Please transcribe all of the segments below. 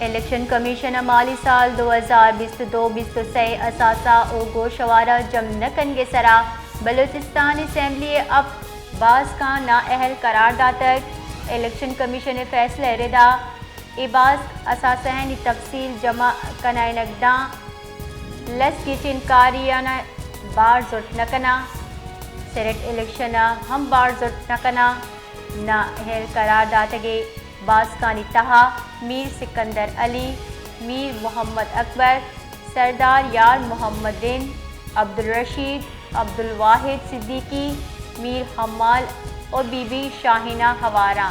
election commission مالی سال 2022-23 اثاثہ و گوشوارہ جمع نکن کے سرا بلوچستان اسمبلی اب بعض کا نااہل قرار داتک الیکشن کمیشن فیصلہ ردا بعض اثاثہن تفصیل جمع کنائے نقداں لس کی چنکاریانہ بار زٹ نکنا سیریٹ الیکشن ہم بار زٹ نکنا نااہل قرار داتگے باسکانی تہا میر سکندر علی میر محمد اکبر سردار یار محمد دین عبدالرشید عبدالواحد صدیقی میر حمال اور be be Shahina ہوارہ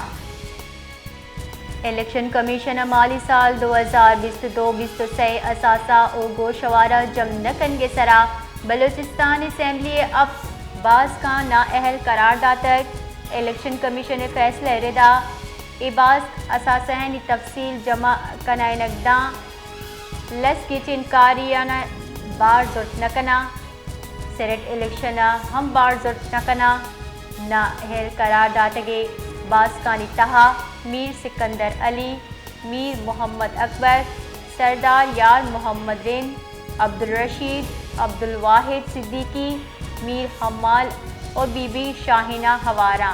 election commission مالی سال 2022-23 اثاثہ و گوشوارہ جمع نکن کے سرا بلوچستان اسمبلی اب بعض کا نااہل قرار داتک الیکشن کمیشن فیصلہ ردا بعض اثاثہن تفصیل جمع کنائے نقداں لس کی چنکاریانہ بار زٹ نکنا سیریٹ الیکشن ہم بار زٹ نکنا نااہل قرار داتگے باسکانی تہا میر سکندر علی میر محمد اکبر سردار یار محمد دین عبدالرشید عبدالواحد صدیقی میر حمال اور بی بی شاہینہ ہوارہ